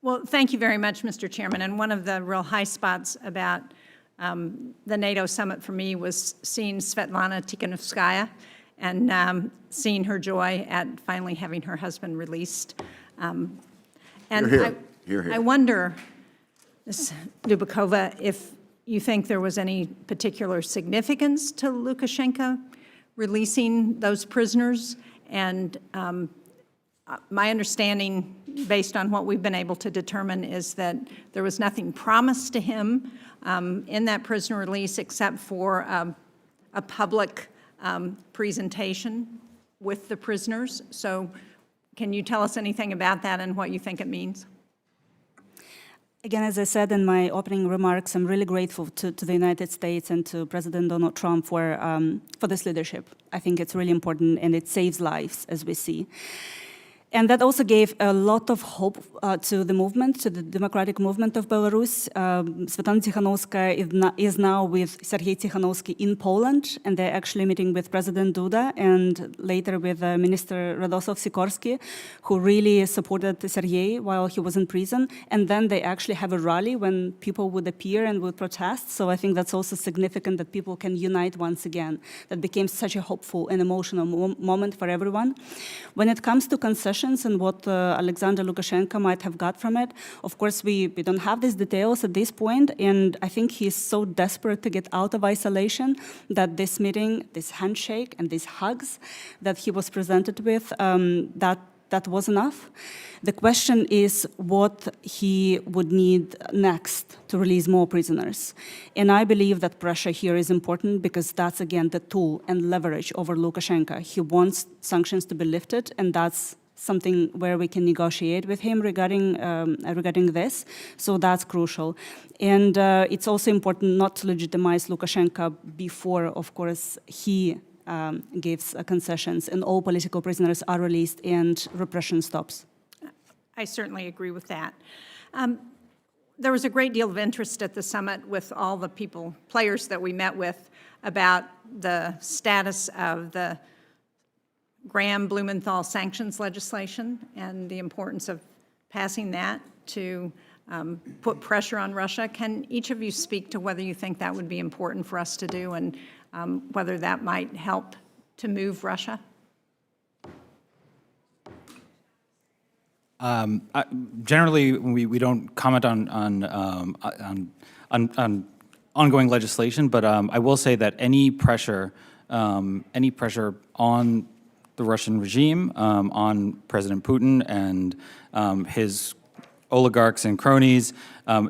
Well, thank you very much, Mr. Chairman. And one of the real high spots about the NATO summit for me was seeing Svetlana Tikhanovskaya and seeing her joy at finally having her husband released. And I wonder, Ms. Dubakova, if you think there was any particular significance to Lukashenko releasing those prisoners. And my understanding, based on what we've been able to determine, is that there was nothing promised to him in that prisoner release except for a public presentation with the prisoners. So can you tell us anything about that and what you think it means? Again, as I said in my opening remarks, I'm really grateful to the United States and to President Donald Trump for this leadership. I think it's really important, and it saves lives, as we see. And that also gave a lot of hope to the movement, to the democratic movement of Belarus. Svetlana Tikhanovskaya is now with Sergei Tikhanovsky in Poland, and they're actually meeting with President Duda and later with Minister Radosław-Sikorski, who really supported Sergei while he was in prison. And then they actually have a rally when people would appear and would protest. So I think that's also significant that people can unite once again. That became such a hopeful and emotional moment for everyone. When it comes to concessions, and what Alexander Lukashenko might have got from it. Of course, we don't have these details at this point, and I think he's so desperate to get out of isolation that this meeting, this handshake, and these hugs that he was presented with, that was enough. The question is what he would need next to release more prisoners. And I believe that pressure here is important because that's, again, the tool and leverage over Lukashenko. He wants sanctions to be lifted, and that's something where we can negotiate with him regarding this. So that's crucial. And it's also important not to legitimize Lukashenko before, of course, he gives concessions and all political prisoners are released and repression stops. I certainly agree with that. There was a great deal of interest at the summit with all the players that we met with about the status of the Graham-Blumenthal sanctions legislation and the importance of passing that to put pressure on Russia. Can each of you speak to whether you think that would be important for us to do and whether that might help to move Russia? Generally, we don't comment on ongoing legislation, but I will say that any pressure on the Russian regime, on President Putin and his oligarchs and cronies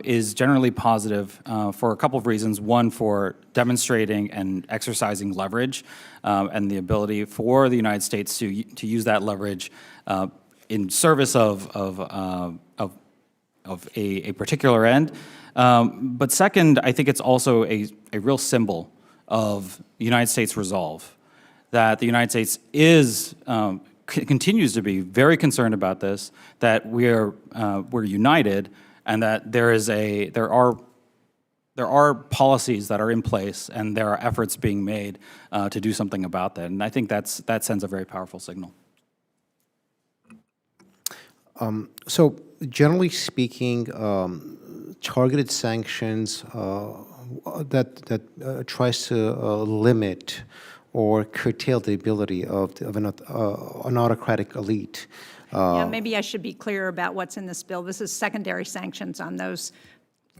is generally positive for a couple of reasons. One, for demonstrating and exercising leverage and the ability for the United States to use that leverage in service of a particular end. But second, I think it's also a real symbol of the United States' resolve, that the United States continues to be very concerned about this, that we're united, and that there are policies that are in place, and there are efforts being made to do something about that. And I think that sends a very powerful signal. So generally speaking, targeted sanctions that tries to limit or curtail the ability of an autocratic elite. Yeah, maybe I should be clear about what's in this bill. This is secondary sanctions on those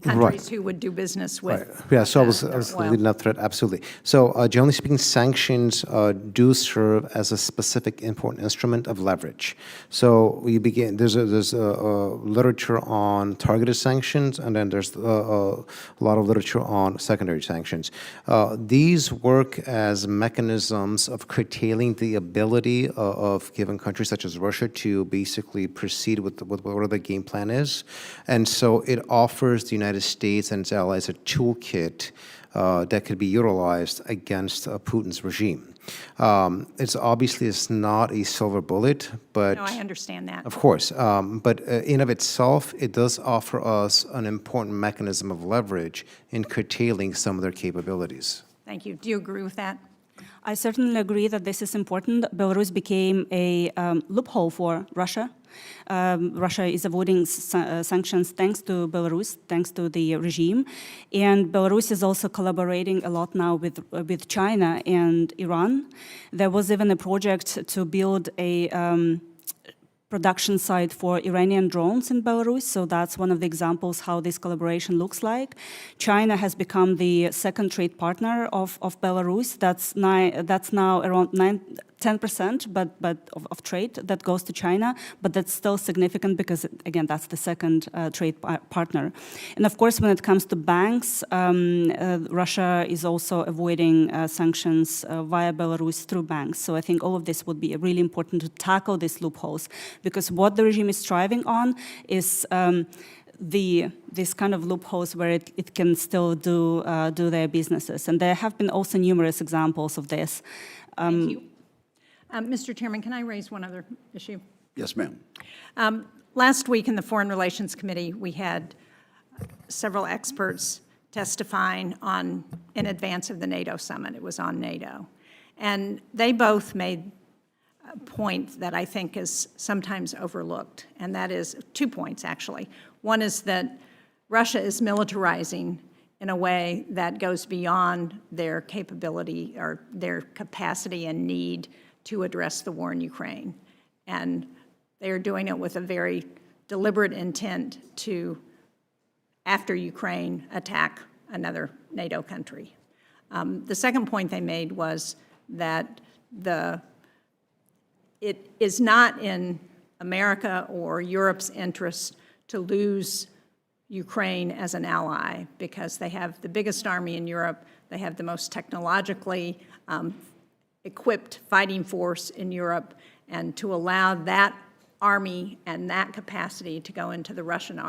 countries who would do business with. Right. Yeah, so I was leading up to that, absolutely. So generally speaking, sanctions do serve as a specific important instrument of leverage. So we begin, there's literature on targeted sanctions, and then there's a lot of literature on secondary sanctions. These work as mechanisms of curtailing the ability of given countries such as Russia to basically proceed with whatever the game plan is. And so it offers the United States and its allies a toolkit that could be utilized against Putin's regime. It's not a silver bullet, but— No, I understand that. Of course, but in of itself, it does offer us an important mechanism of leverage in curtailing some of their capabilities. Thank you. Do you agree with that? I certainly agree that this is important. Belarus became a loophole for Russia. Russia is avoiding sanctions thanks to Belarus, thanks to the regime. And Belarus is also collaborating a lot now with China and Iran. There was even a project to build a production site for Iranian drones in Belarus, so that's one of the examples how this collaboration looks like. China has become the second trade partner of Belarus. That's now around 10% of trade that goes to China, but that's still significant because, again, that's the second trade partner. And of course, when it comes to banks, Russia is also avoiding sanctions via Belarus through banks. So I think all of this would be really important to tackle these loopholes, because what the regime is striving on is these kind of loopholes where it can still do their businesses. And there have been also numerous examples of this. Thank you. Mr. Chairman, can I raise one other issue? Yes, ma'am. Last week in the Foreign Relations Committee, we had several experts testifying in advance of the NATO summit. It was on NATO. And they both made a point that I think is sometimes overlooked, and that is 2 points, actually. One is that Russia is militarizing in a way that goes beyond their capability or their capacity and need to address the war in Ukraine. And they are doing it with a very deliberate intent to, after Ukraine, attack another NATO country. The second point they made was that it is not in America or Europe's interest to lose Ukraine as an ally, because they have the biggest army in Europe, they have the most technologically equipped fighting force in Europe, and to allow that army and that capacity to go into the Russian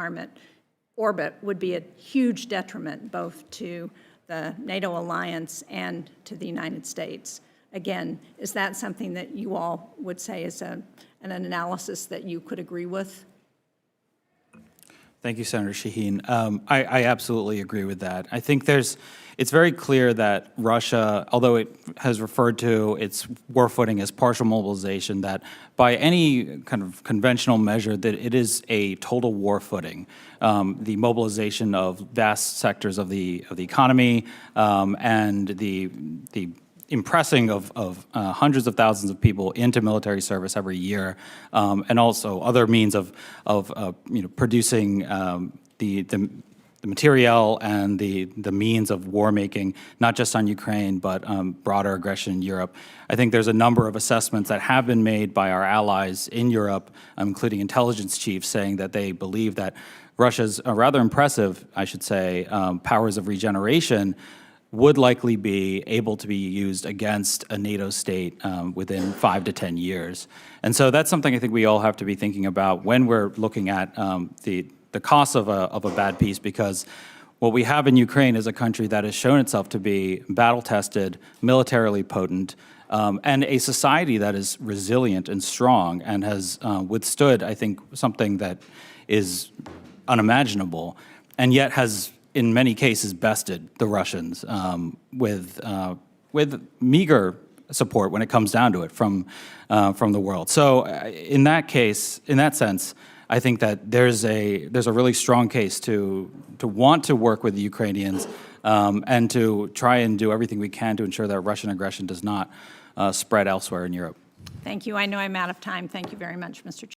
orbit would be a huge detriment both to the NATO alliance and to the United States. Again, is that something that you all would say is an analysis that you could agree with? Thank you, Senator Shaheen. I absolutely agree with that. I think it's very clear that Russia, although it has referred to its war footing as partial mobilization, that by any kind of conventional measure that it is a total war footing. The mobilization of vast sectors of the economy and the impressing of hundreds of thousands of people into military service every year, and also other means of producing the materiel and the means of war making, not just on Ukraine, but broader aggression in Europe. I think there's a number of assessments that have been made by our allies in Europe, including intelligence chiefs, saying that they believe that Russia's rather impressive, I should say, powers of regeneration would likely be able to be used against a NATO state within 5 to 10 years. And so that's something I think we all have to be thinking about when we're looking at the cost of a bad peace, because what we have in Ukraine is a country that has shown itself to be battle-tested, militarily potent, and a society that is resilient and strong and has withstood, I think, something that is unimaginable, and yet has in many cases bested the Russians with meager support when it comes down to it from the world. So in that case, in that sense, I think that there's a really strong case to want to work with the Ukrainians and to try and do everything we can to ensure that Russian aggression does not spread elsewhere in Europe. Thank you. I know I'm out of time. Thank you very much, Mr. Chairman.